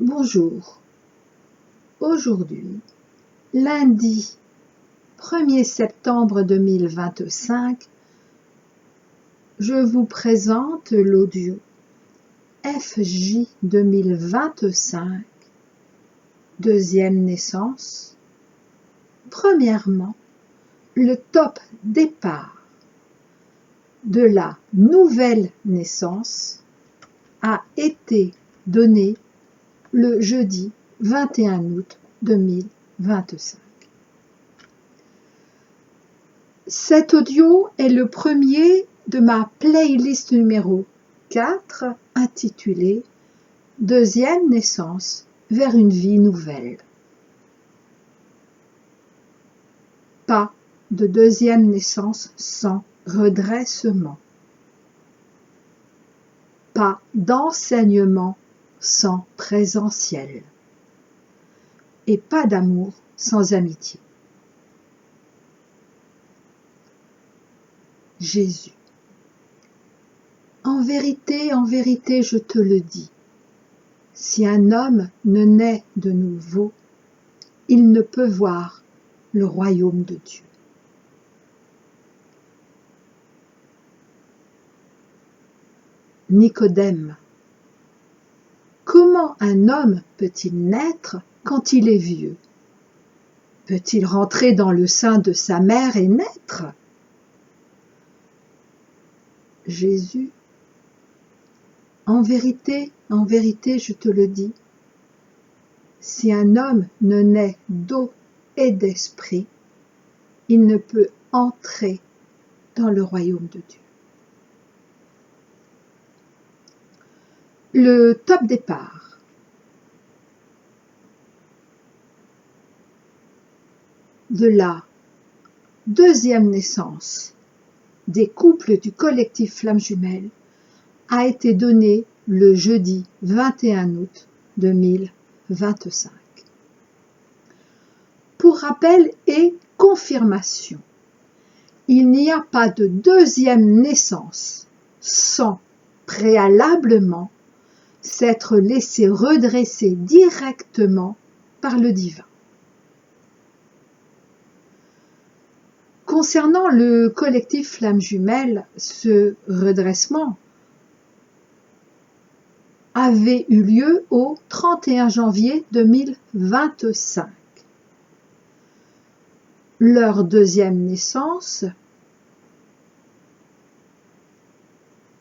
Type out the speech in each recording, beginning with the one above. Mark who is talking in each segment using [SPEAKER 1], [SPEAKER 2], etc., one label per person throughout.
[SPEAKER 1] Bonjour. Aujourd'hui, lundi 1er septembre 2025, je vous présente l'audio FJ 2025, deuxième naissance. Premièrement, le top départ de la nouvelle naissance a été donné le jeudi 21 août 2025. Cet audio est le premier de ma playlist numéro 4 intitulée « Deuxième naissance vers une vie nouvelle ». Pas de deuxième naissance sans redressement. Pas d'enseignement sans présentiel. Et pas d'amour sans amitié. Jésus. En vérité, je te le dis, si un homme ne naît de nouveau, il ne peut voir le royaume de Dieu. Nicodème. Comment un homme peut-il naître quand il est vieux? Peut-il rentrer dans le sein de sa mère et naître? Jésus. En vérité, je te le dis, si un homme ne naît d'eau et d'esprit, il ne peut entrer dans le royaume de Dieu. Le top départ. De la deuxième naissance des couples du collectif Flammes Jumelles a été donné le jeudi 21 août 2025. Pour rappel et confirmation, il n'y a pas de deuxième naissance sans préalablement s'être laissé redresser directement par le divin. Concernant le collectif Flammes Jumelles, ce redressement avait eu lieu au 31 janvier 2025. Leur deuxième naissance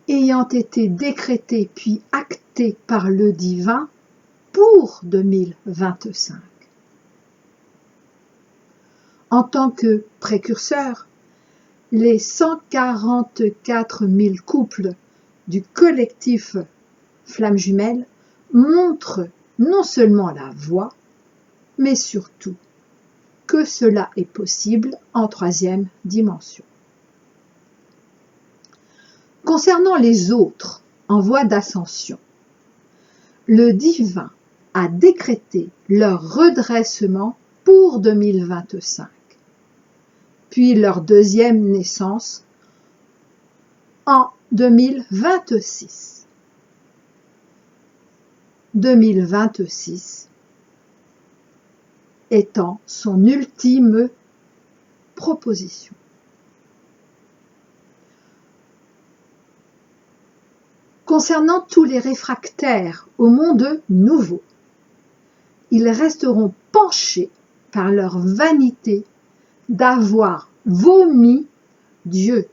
[SPEAKER 1] ayant été décrétée puis actée par le divin pour 2025. En tant que précurseurs, les 144 000 couples du collectif Flammes Jumelles montrent non seulement la voie, mais surtout que cela est possible en troisième dimension. Concernant les autres en voie d'ascension, le divin a décrété leur redressement pour 2025, puis leur deuxième naissance en 2026. 2026 étant son ultime proposition. Concernant tous les réfractaires au monde nouveau, ils resteront penchés par leur vanité d'avoir vomi Dieu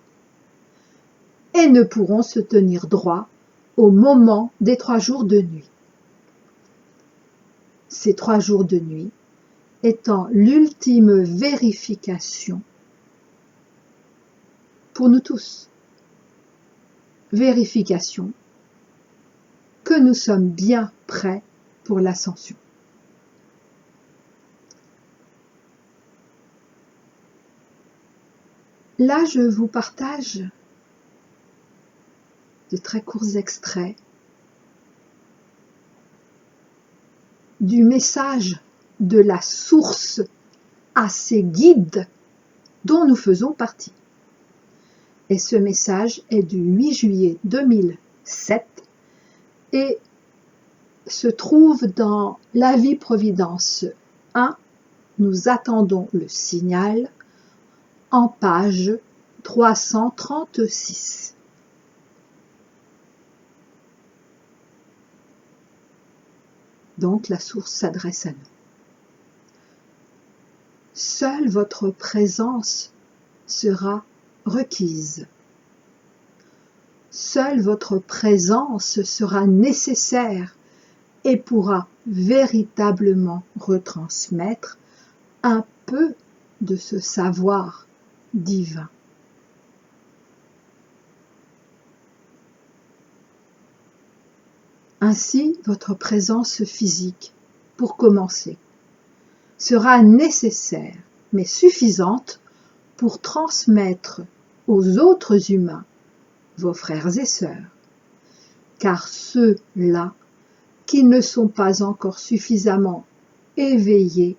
[SPEAKER 1] et ne pourront se tenir droit au moment des 3 jours de nuit. Ces 3 jours de nuit étant l'ultime vérification pour nous tous. Vérification que nous sommes bien prêts pour l'ascension. Là, je vous partage de très courts extraits du message de la source à ces guides dont nous faisons partie. Et ce message est du 8 juillet 2007 et se trouve dans la vie Providence 1, nous attendons le signal, en page 336. Donc la source s'adresse à nous. Seule votre présence sera requise. Seule votre présence sera nécessaire et pourra véritablement retransmettre un peu de ce savoir divin. Ainsi, votre présence physique, pour commencer, sera nécessaire, mais suffisante pour transmettre aux autres humains, vos frères et sœurs, car ceux-là qui ne sont pas encore suffisamment éveillés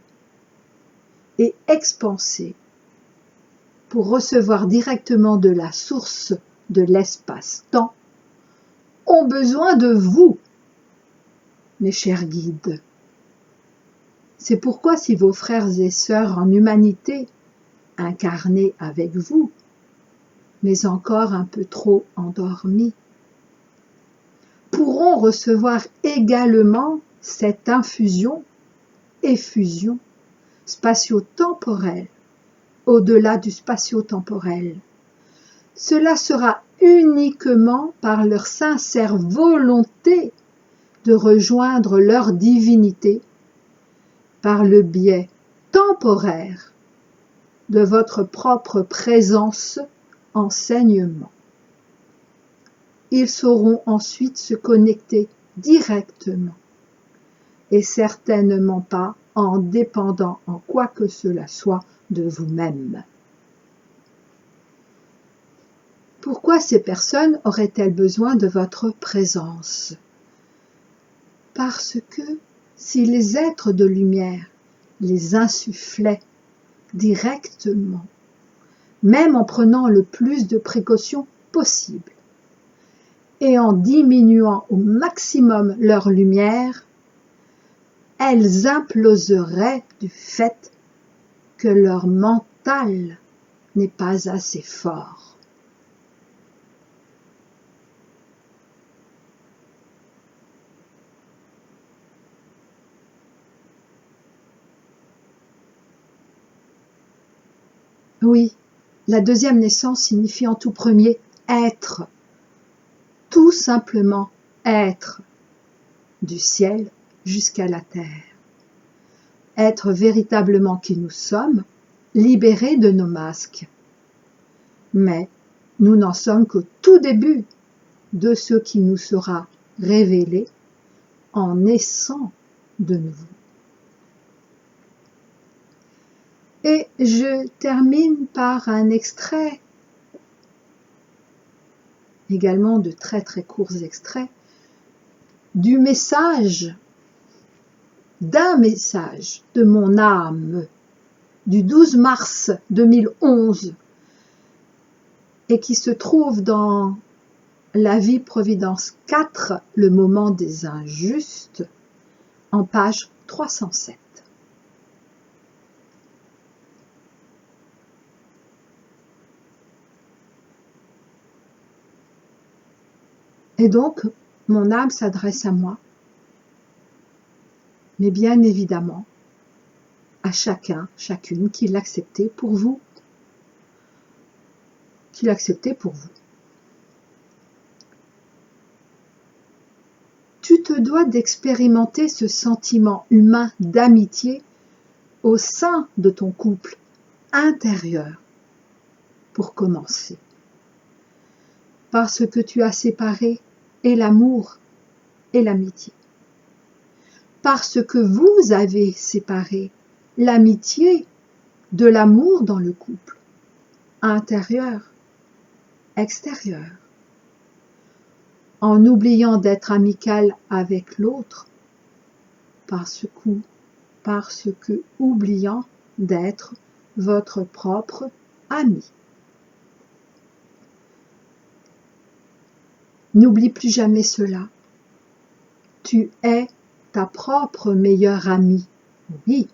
[SPEAKER 1] et expansés pour recevoir directement de la source de l'espace-temps, ont besoin de vous, mes chers guides. C'est pourquoi si vos frères et sœurs en humanité, incarnés avec vous, mais encore un peu trop endormis, pourront recevoir également cette infusion, effusion, spatio-temporelle, au-delà du spatio-temporel. Cela sera uniquement par leur sincère volonté de rejoindre leur divinité par le biais temporaire de votre propre présence enseignement. Ils sauront ensuite se connecter directement et certainement pas en dépendant en quoi que cela soit de vous-même. Pourquoi ces personnes auraient-elles besoin de votre présence? Parce que si les êtres de lumière les insufflaient directement, même en prenant le plus de précautions possible, et en diminuant au maximum leur lumière, elles imploseraient du fait que leur mental n'est pas assez fort. Oui, la deuxième naissance signifie en tout premier être, tout simplement être, du ciel jusqu'à la terre. Être véritablement qui nous sommes, libérés de nos masques. Mais nous n'en sommes qu'au tout début de ce qui nous sera révélé en naissant de nouveau. Et je termine par un extrait, également de très très courts extraits, d'un message de mon âme du 12 mars 2011 et qui se trouve dans la vie Providence 4, le moment des injustes, en page 307. Et donc, mon âme s'adresse à moi, mais bien évidemment, à chacun, chacune qui l'acceptait pour vous. Qui l'acceptait pour vous. Tu te dois d'expérimenter ce sentiment humain d'amitié au sein de ton couple intérieur, pour commencer. Parce que tu as séparé et l'amour et l'amitié. Parce que vous avez séparé l'amitié de l'amour dans le couple, intérieur, extérieur, en oubliant d'être amical avec l'autre, parce que oubliant d'être votre propre ami. N'oublie plus jamais cela. Tu es ta propre meilleure amie, oui,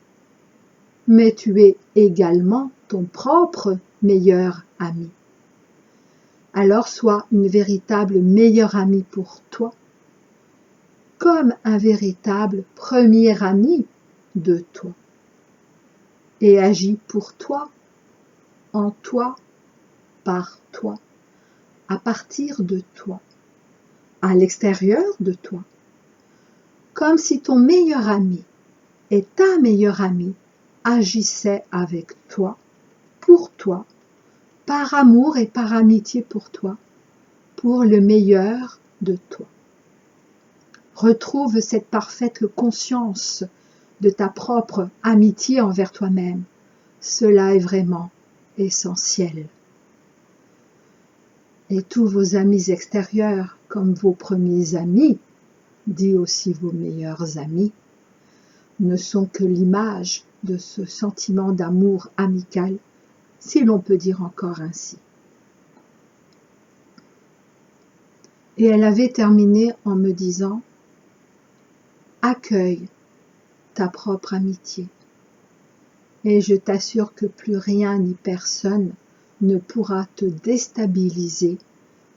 [SPEAKER 1] mais tu es également ton propre meilleur ami. Alors sois une véritable meilleure amie pour toi, comme un véritable premier ami de toi, et agis pour toi, en toi, par toi, à partir de toi, à l'extérieur de toi, comme si ton meilleur ami et ta meilleure amie agissaient avec toi, pour toi, par amour et par amitié pour toi, pour le meilleur de toi. Retrouve cette parfaite conscience de ta propre amitié envers toi-même. Cela est vraiment essentiel. Et tous vos amis extérieurs, comme vos premiers amis, dit aussi vos meilleurs amis, ne sont que l'image de ce sentiment d'amour amical, si l'on peut dire encore ainsi. Et elle avait terminé en me disant « Accueille ta propre amitié, et je t'assure que plus rien ni personne ne pourra te déstabiliser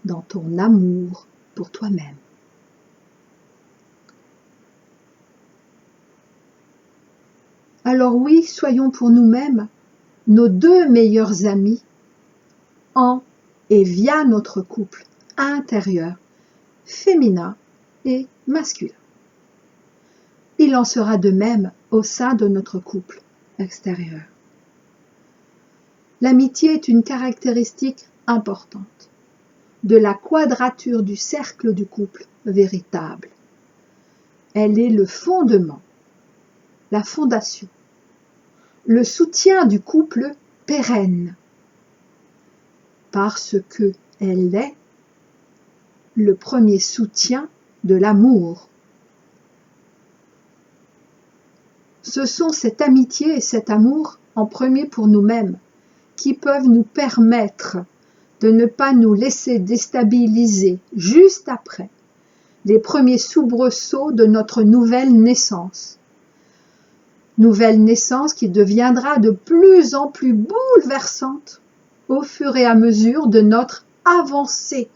[SPEAKER 1] dans ton amour pour toi-même. » Alors oui, soyons pour nous-mêmes nos deux meilleurs amis en et via notre couple intérieur, féminin et masculin. Il en sera de même au sein de notre couple extérieur. L'amitié est une caractéristique importante de la quadrature du cercle du couple véritable. Elle est le fondement, la fondation, le soutien du couple pérenne, parce que elle est le premier soutien de l'amour. Ce sont cette amitié et cet amour en premier pour nous-mêmes qui peuvent nous permettre de ne pas nous laisser déstabiliser juste après les premiers soubresauts de notre nouvelle naissance. Nouvelle naissance qui deviendra de plus en plus bouleversante au fur et à mesure de notre avancée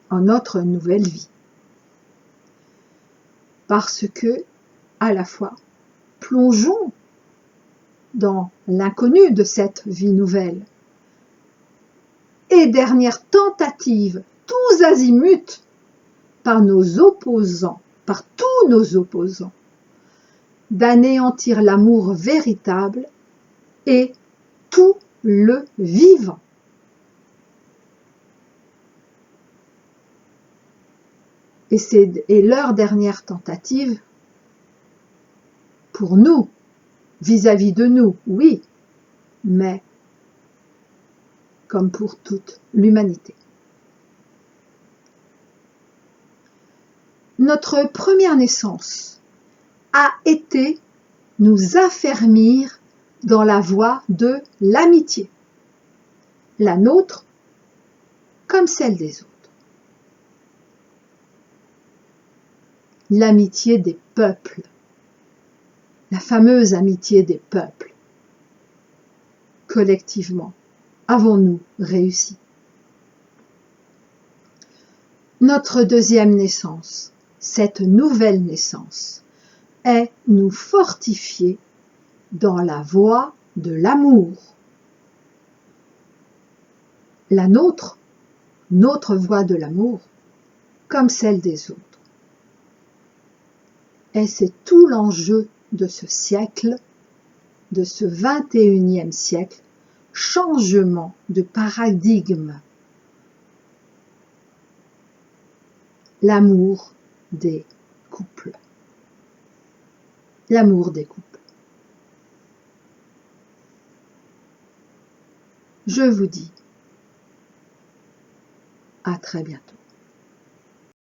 [SPEAKER 1] en notre nouvelle vie. Parce que, à la fois, plongeons dans l'inconnu de cette vie nouvelle. Et dernière tentative, tous azimuts, par nos opposants, par tous nos opposants, d'anéantir l'amour véritable et tout le vivant. Et leur dernière tentative, pour nous, vis-à-vis de nous, oui, mais comme pour toute l'humanité. Notre première naissance a été nous affermir dans la voie de l'amitié, la nôtre comme celle des autres. L'amitié des peuples, la fameuse amitié des peuples. Collectivement, avons-nous réussi? Notre deuxième naissance, cette nouvelle naissance, est nous fortifier dans la voie de l'amour. La nôtre, notre voie de l'amour, comme celle des autres. Et c'est tout l'enjeu de ce siècle, de ce 21e siècle, changement de paradigme. L'amour des couples. L'amour des couples. Je vous dis à très bientôt.